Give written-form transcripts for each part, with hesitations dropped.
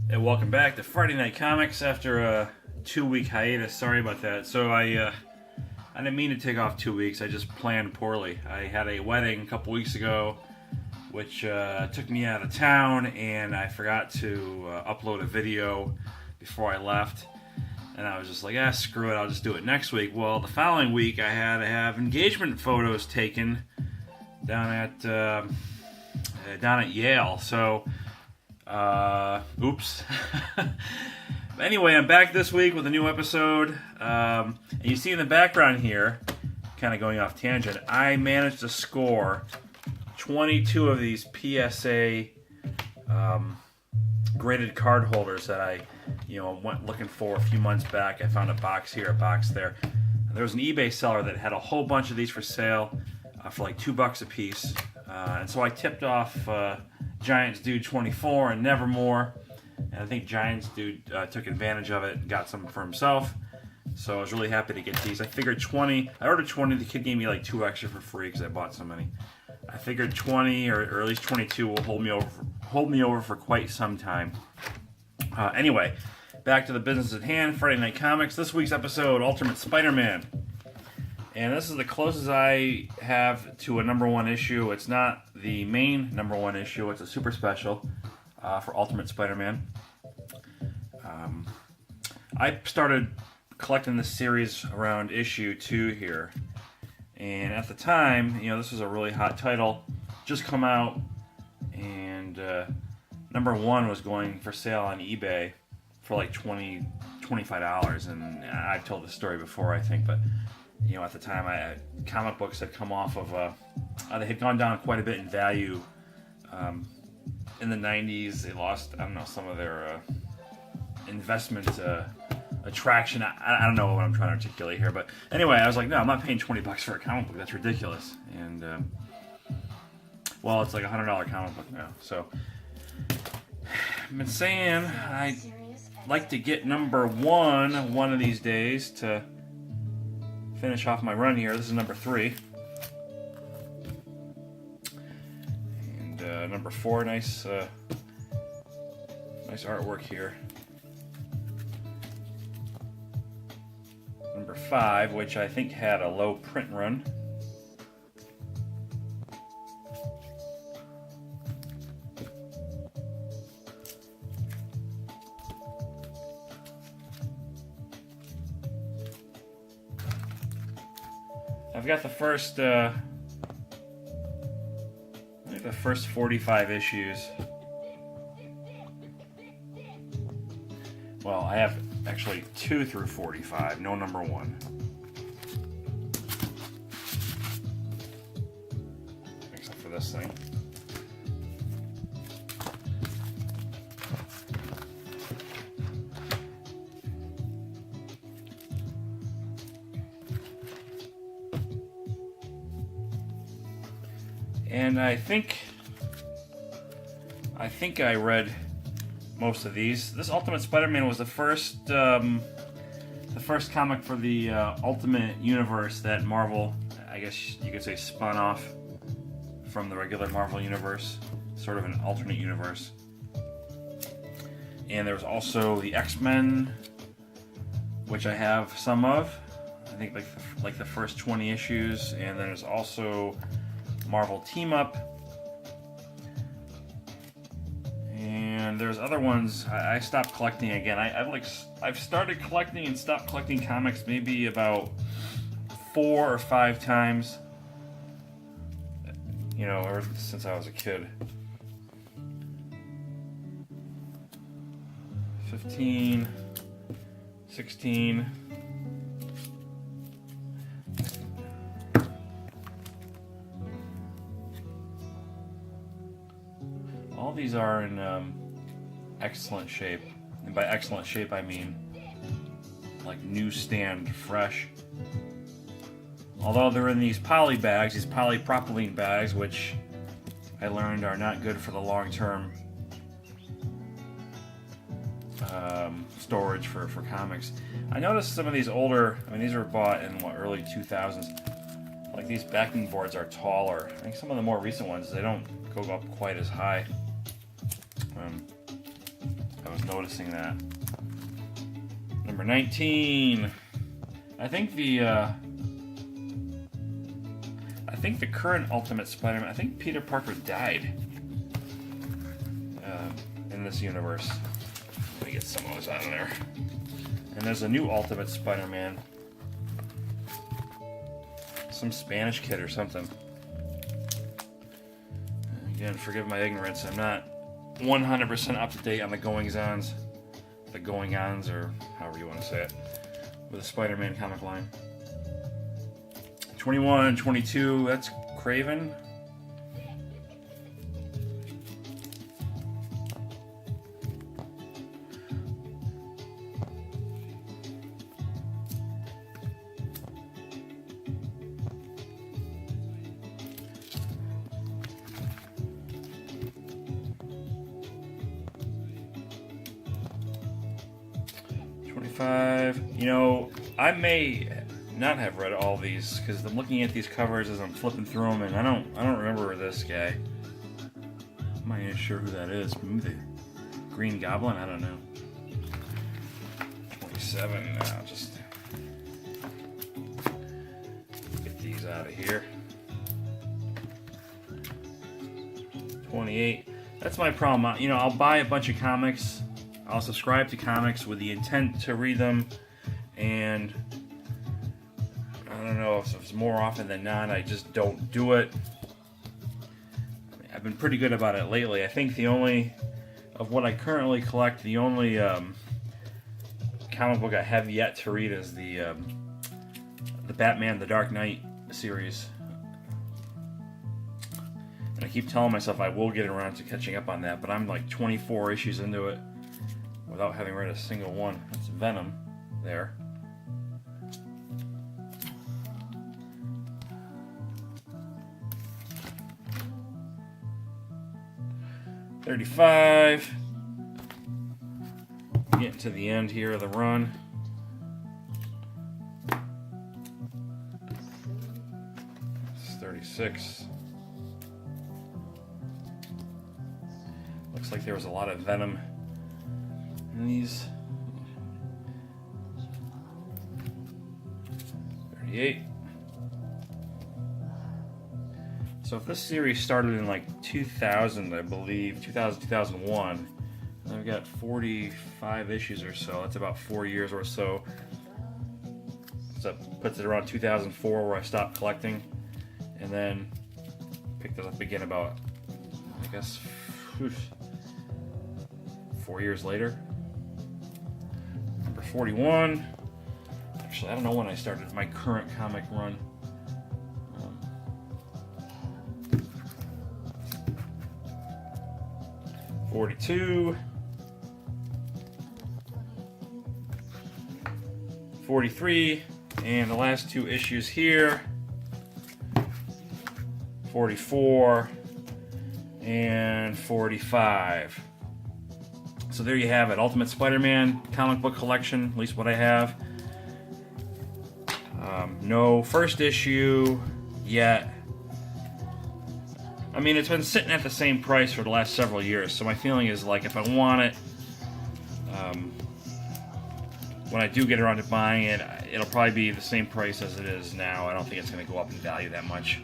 And welcome back to Friday Night Comics after a 2-week hiatus. Sorry about that. So I didn't mean to take off 2 weeks. I just planned poorly. I had a wedding a couple weeks ago, which took me out of town, and I forgot to upload a video before I left. And I was just like, screw it, I'll just do it next week. Well, the following week I had to have engagement photos taken down at Yale. So, oops. Anyway, I'm back this week with a new episode. And you see in the background here, kind of going off tangent, I managed to score 22 of these PSA graded card holders that I went looking for a few months back. I found a box here, a box there. There was an eBay seller that had a whole bunch of these for sale for like $2 a piece. And so I tipped off Giants Dude 24 and Nevermore. And I think Giants Dude took advantage of it and got some for himself. So I was really happy to get these. I figured 20. I ordered 20. The kid gave me like 2 extra for free because I bought so many. I figured 20 or at least 22 will hold me over for quite some time. Anyway, back to the business at hand. Friday Night Comics. This week's episode, Ultimate Spider-Man. And this is the closest I have to a #1 issue. It's not the main #1 issue. It's a super special for Ultimate Spider-Man. I started collecting this series around issue 2 here. And at the time, this was a really hot title. Just come out. And #1 was going for sale on eBay for like $25. And I've told this story before, I think. But, at the time, comic books had come off of... they had gone down quite a bit in value. In the 90s, they lost, some of their investment attraction. I don't know what I'm trying to articulate here, but anyway, I was like, no, I'm not paying $20 for a comic book. That's ridiculous. And well, it's like a $100 comic book now. So I've been saying I'd like to get #1 one of these days to finish off my run here. This is #3. #4, nice artwork here. #5, which I think had a low print run. I've got the first the first 45 issues. Well, I have actually 2 through 45, no #1. Except for this thing. And I think I read most of these. This Ultimate Spider-Man was the first comic for the Ultimate Universe that Marvel, I guess you could say, spun off from the regular Marvel Universe, sort of an alternate universe. And there was also the X-Men, which I have some of. I think like the first 20 issues, and then there's also Marvel Team Up, and there's other ones. I stopped collecting again. I've started collecting and stopped collecting comics maybe about 4 or 5 times, ever since I was a kid. 15, 16. All these are in excellent shape, and by excellent shape I mean like newsstand fresh. Although they're in these poly bags, these polypropylene bags, which I learned are not good for the long-term storage for comics. I noticed some of these older, these were bought in early 2000s. Like these backing boards are taller. I think some of the more recent ones, they don't go up quite as high. I was noticing that. Number 19. I think the current Ultimate Spider-Man, I think Peter Parker died in this universe. Let me get some of those out of there. And there's a new Ultimate Spider-Man. Some Spanish kid or something. Again, forgive my ignorance. I'm not 100% up to date on the goings-ons. The going-ons, or however you want to say it, with the Spider-Man comic line. 21 and 22, that's Craven. You know, I may not have read all these because I'm looking at these covers as I'm flipping through them, and I don't remember this guy. I'm not even sure who that is. Maybe the Green Goblin? I don't know. 27. I'll just get these out of here. 28. That's my problem. You know, I'll buy a bunch of comics. I'll subscribe to comics with the intent to read them, and I don't know if it's more often than not, I just don't do it. I've been pretty good about it lately. I think the only, of what I currently collect, the only comic book I have yet to read is the Batman The Dark Knight series. And I keep telling myself I will get around to catching up on that, but I'm like 24 issues into it without having read a single one. That's Venom there. $35. Getting to the end here of the run. It's 36. Looks like there was a lot of Venom in these. 38. So if this series started in like 2000, I believe, 2001, and I've got 45 issues or so, that's about 4 years or so. So that puts it around 2004 where I stopped collecting, and then picked it up again about, I guess, 4 years later. Number 41. Actually, I don't know when I started my current comic run. 42. 43. And the last two issues here. 44. And 45. So there you have it. Ultimate Spider-Man comic book collection, at least what I have. No first issue yet. I mean, it's been sitting at the same price for the last several years, so my feeling is like if I want it, when I do get around to buying it, it'll probably be the same price as it is now. I don't think it's going to go up in value that much.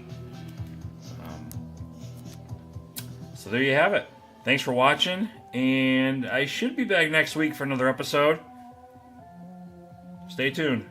So there you have it. Thanks for watching, and I should be back next week for another episode. Stay tuned.